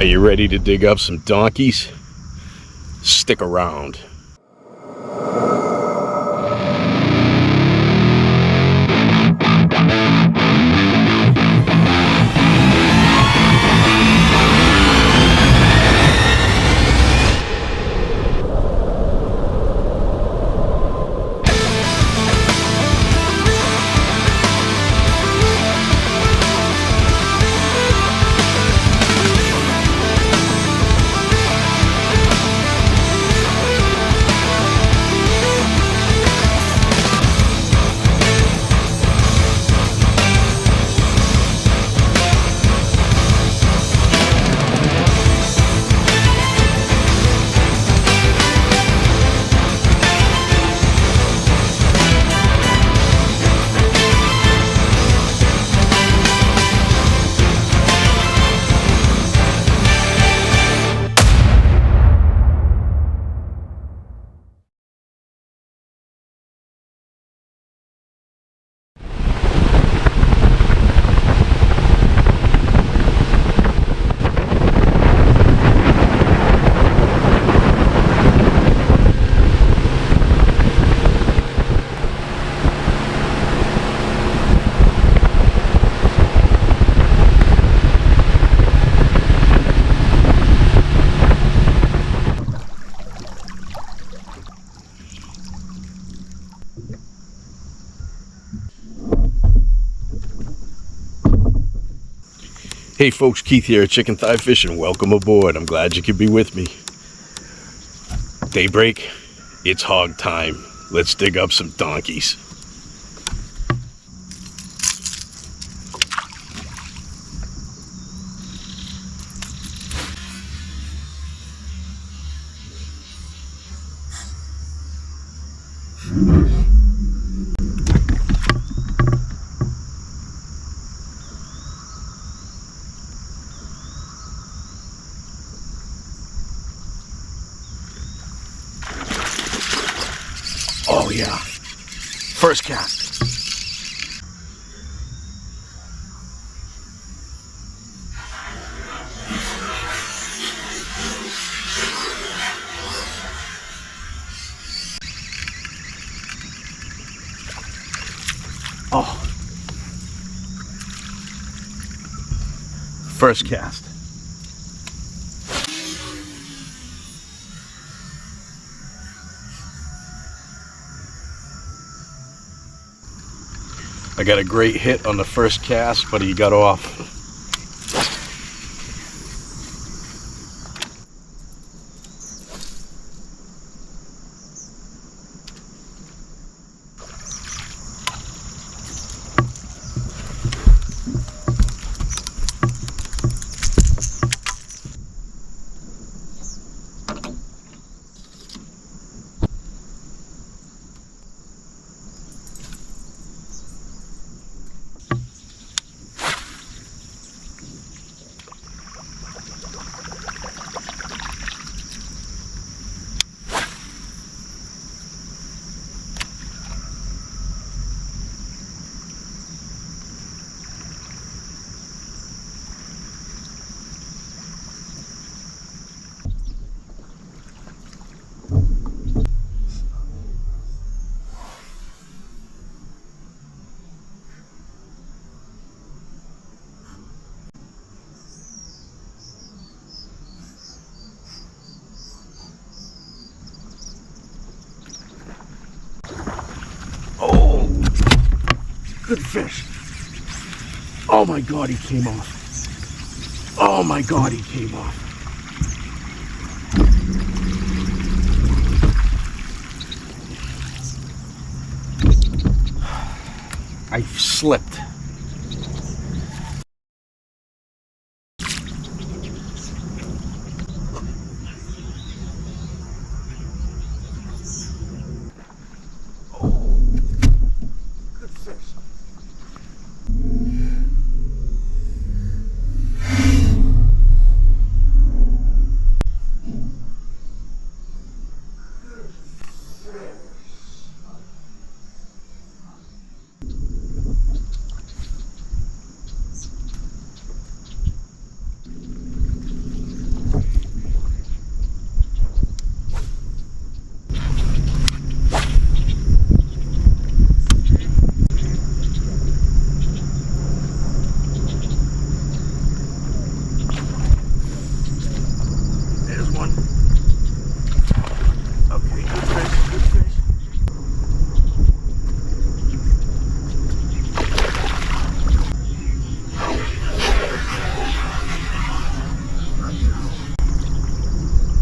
Are you ready to dig up some donkeys? Stick around. Hey folks, Keith here at Chicken Thigh Fishing. Welcome aboard. I'm glad you could be with me. Daybreak, it's hog time. Let's dig up some donkeys. Oh yeah, first cast. Oh, first cast. I got a great hit on the first cast, but he got off. Oh, good fish. Oh my God, he came off. Oh my God, he came off. I slipped.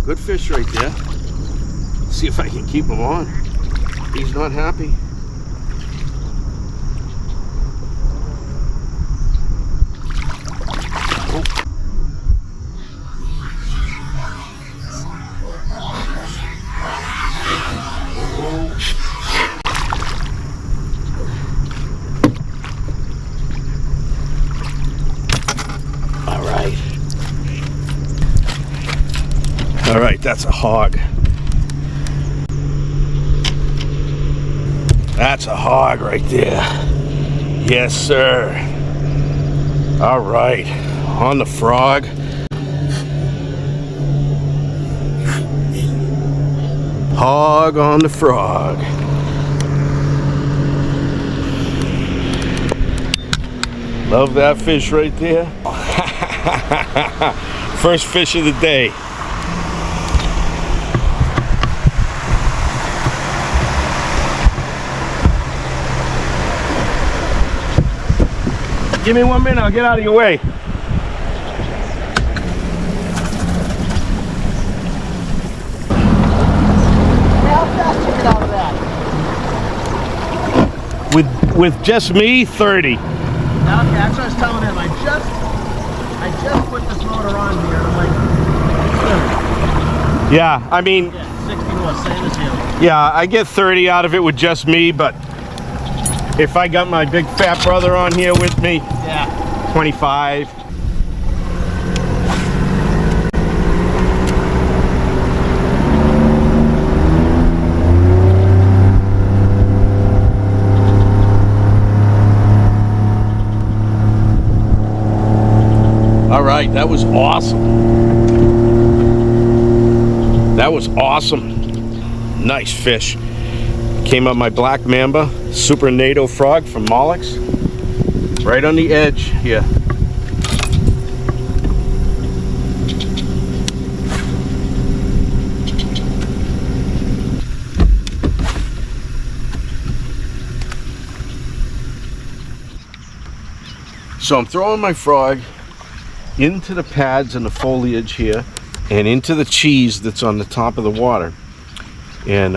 Good fish right there. See if I can keep him on. He's not happy. All right, that's a hog. That's a hog right there. Yes, sir. All right, on the frog. Hog on the frog. Love that fish right there. First fish of the day. Give me 1 minute, I'll get out of your way. How fast you get out of that? With just me, 30. Okay, that's what I was telling him. I just put this motor on here and I'm like, Yeah, I mean, yeah, 60 was same as you. yeah, I get 30 out of it with just me, but if I got my big fat brother on here with me, Yeah. 25. All right, that was awesome. That was awesome. Nice fish. Came up my black mamba, super NATO frog from Mollucks. Right on the edge here. So I'm throwing my frog into the pads and the foliage here and into the cheese that's on the top of the water. And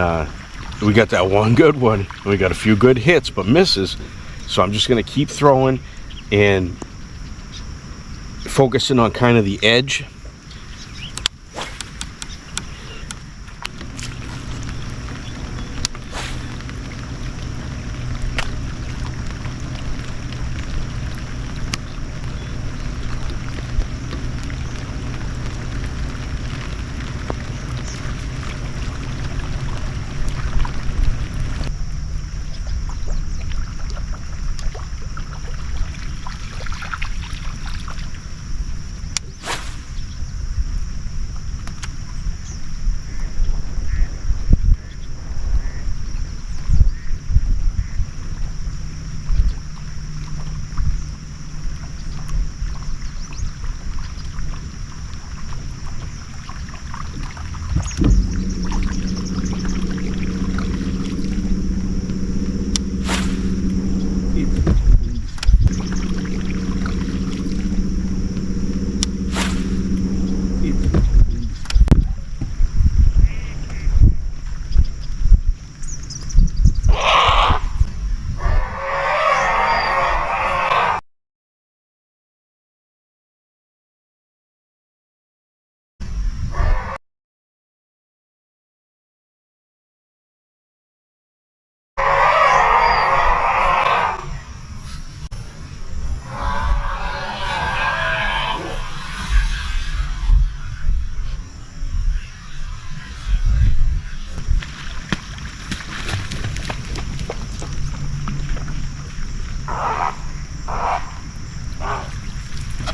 we got that one good one. We got a few good hits, but misses. So I'm just gonna keep throwing and focusing on kind of the edge.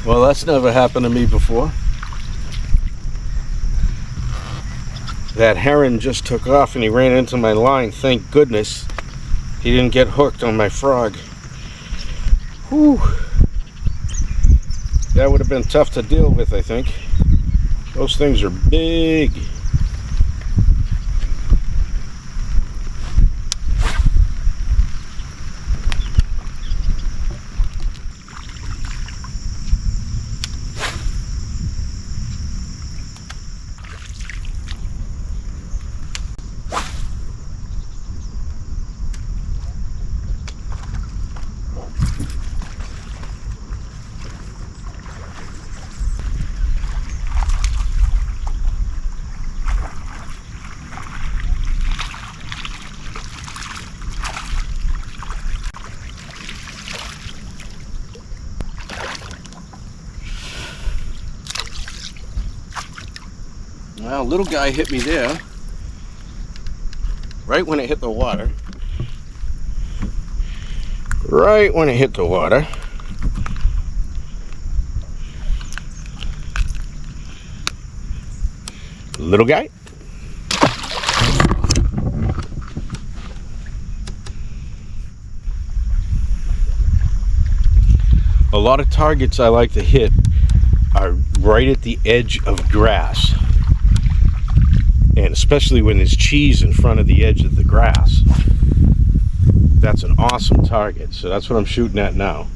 Well, that's never happened to me before. That heron just took off and he ran into my line. Thank goodness he didn't get hooked on my frog. Whew. That would have been tough to deal with, I think. Those things are big. Well, little guy hit me there, right when it hit the water. Right when it hit the water. Little guy. A lot of targets I like to hit are right at the edge of grass. And especially when there's cheese in front of the edge of the grass. That's an awesome target. So that's what I'm shooting at now.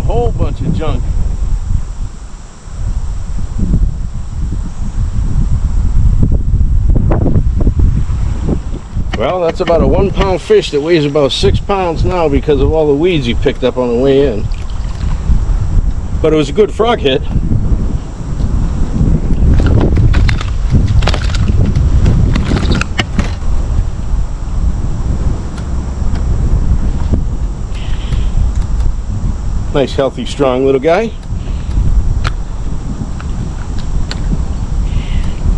Whole bunch of junk. Well, that's about a 1 pound fish that weighs about 6 pounds now because of all the weeds he picked up on the way in. But it was a good frog hit. Nice, healthy, strong little guy.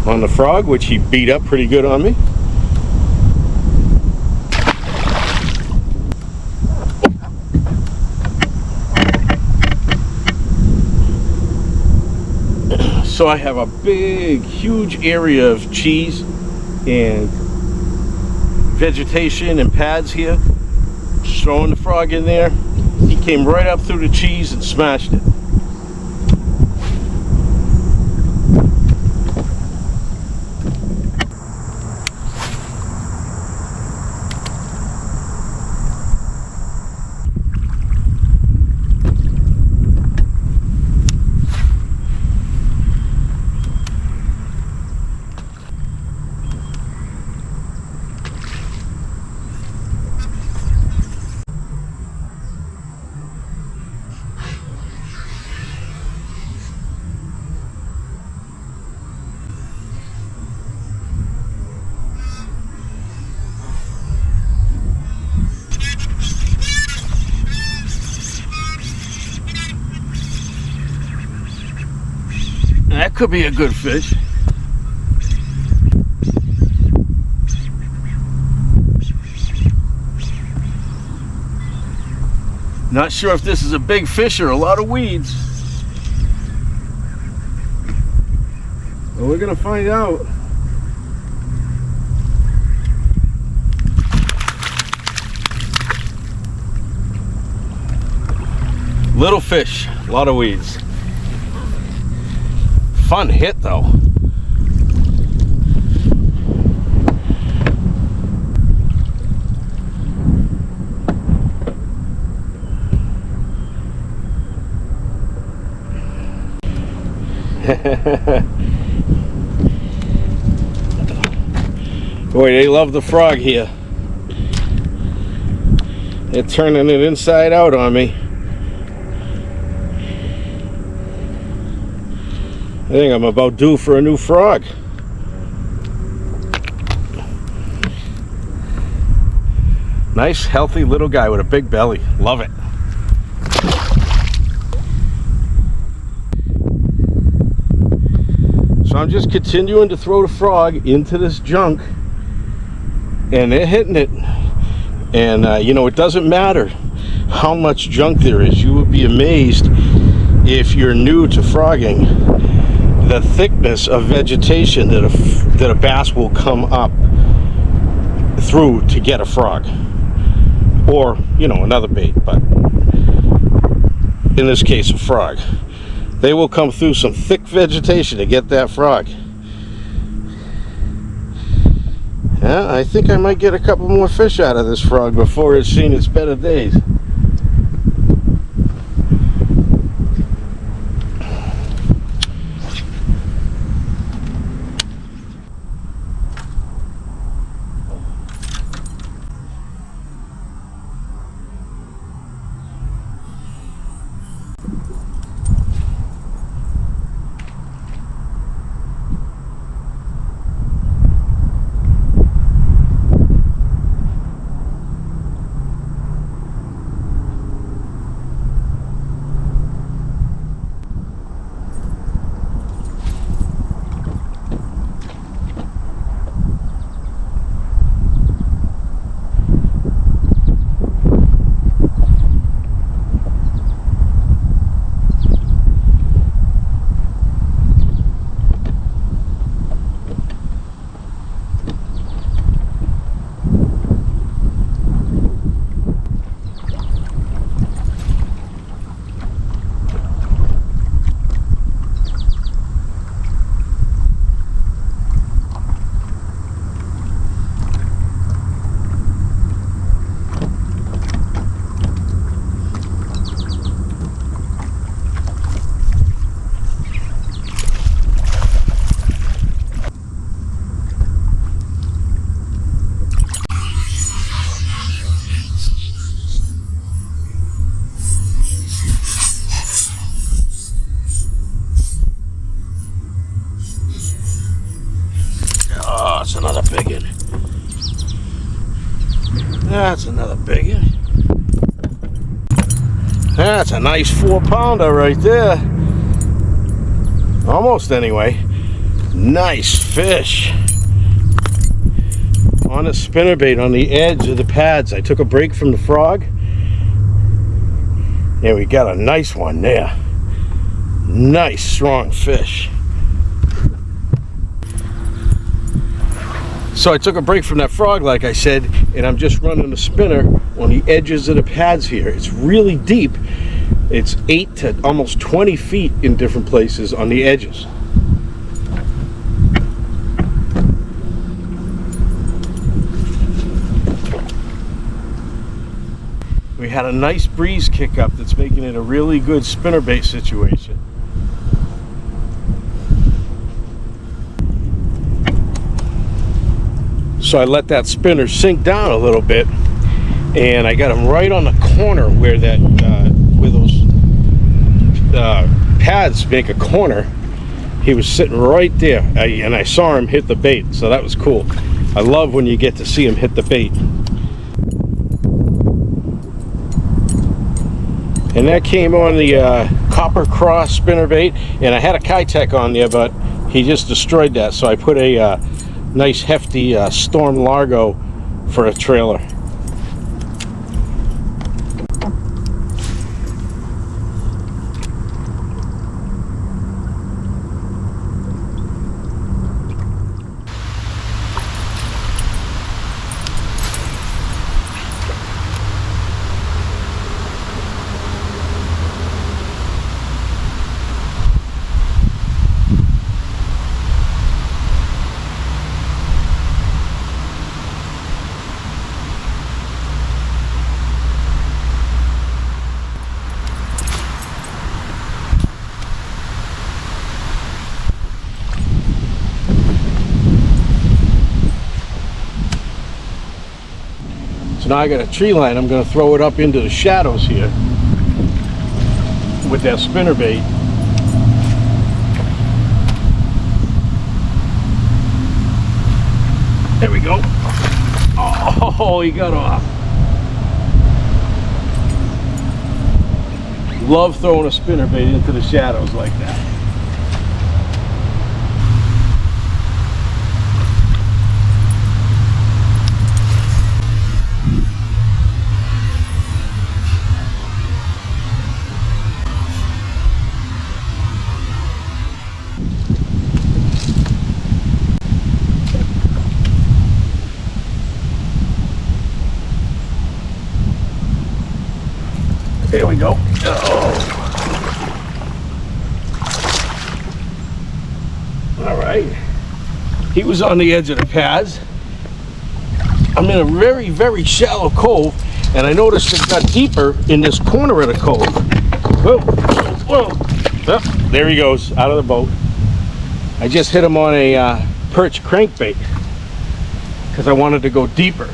On the frog, which he beat up pretty good on me. So I have a big, huge area of cheese and vegetation and pads here. Just throwing the frog in there. He came right up through the cheese and smashed it. That could be a good fish. Not sure if this is a big fish or a lot of weeds. But we're gonna find out. Little fish, a lot of weeds. Fun hit though. Boy, they love the frog here. They're turning it inside out on me. I think I'm about due for a new frog. Nice, healthy little guy with a big belly. Love it. So I'm just continuing to throw the frog into this junk, and they're hitting it. And you know, it doesn't matter how much junk there is. You would be amazed if you're new to frogging, the thickness of vegetation that a bass will come up through to get a frog, or you know, another bait. But in this case a frog. They will come through some thick vegetation to get that frog. Yeah, I think I might get a couple more fish out of this frog before it's seen its better days. That's another big one. That's another big one. That's a nice 4-pounder right there. Almost anyway. Nice fish. On a spinnerbait on the edge of the pads. I took a break from the frog. And we got a nice one there. Nice strong fish. So I took a break from that frog, like I said, and I'm just running a spinner on the edges of the pads here. It's really deep. It's 8 to almost 20 feet in different places on the edges. We had a nice breeze kick up that's making it a really good spinnerbait situation. So I let that spinner sink down a little bit, and I got him right on the corner where that where those pads make a corner. He was sitting right there, and I saw him hit the bait, so that was cool. I love when you get to see him hit the bait. And that came on the Copper Cross spinnerbait, and I had a Kitech on there, but he just destroyed that, so I put a nice hefty Storm Largo for a trailer. So now I got a tree line. I'm going to throw it up into the shadows here with that spinnerbait. There we go. Oh, he got off. Love throwing a spinnerbait into the shadows like that. There we go. Oh. All right. He was on the edge of the pads. I'm in a very, very shallow cove, and I noticed it got deeper in this corner of the cove. Whoa, whoa. Oh, there he goes, out of the boat. I just hit him on a perch crankbait because I wanted to go deeper.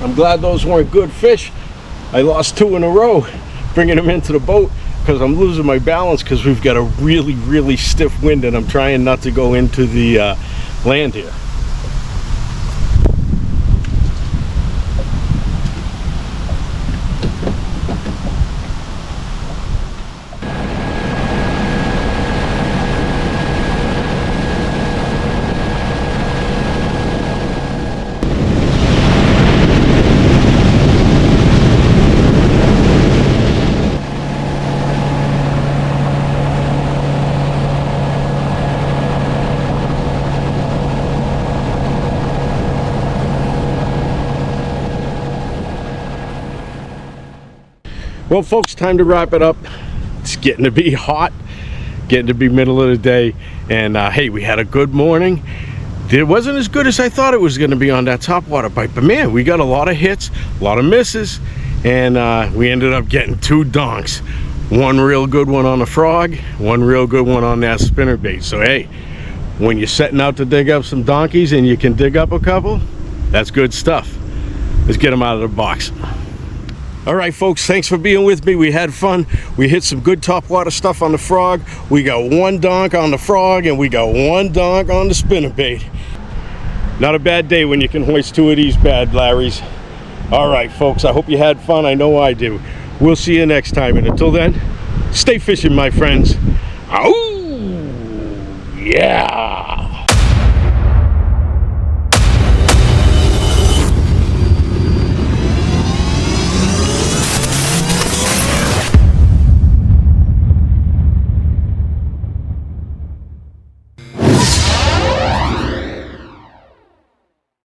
I'm glad those weren't good fish. I lost 2 in a row bringing them into the boat because I'm losing my balance because we've got a really, really stiff wind and I'm trying not to go into the land here. Well, folks, time to wrap it up. It's getting to be hot, getting to be middle of the day, and hey, we had a good morning. It wasn't as good as I thought it was going to be on that topwater bite, but man, we got a lot of hits, a lot of misses, and we ended up getting 2 donks. One real good one on a frog, one real good one on that spinnerbait. So hey, when you're setting out to dig up some donkeys and you can dig up a couple, that's good stuff. Let's get them out of the box. All right, folks, thanks for being with me. We had fun. We hit some good topwater stuff on the frog. We got 1 donk on the frog and we got 1 donk on the spinnerbait. Not a bad day when you can hoist 2 of these Bad Larries. All right, folks, I hope you had fun. I know I do. We'll see you next time, and until then, stay fishing, my friends. Ow! Yeah!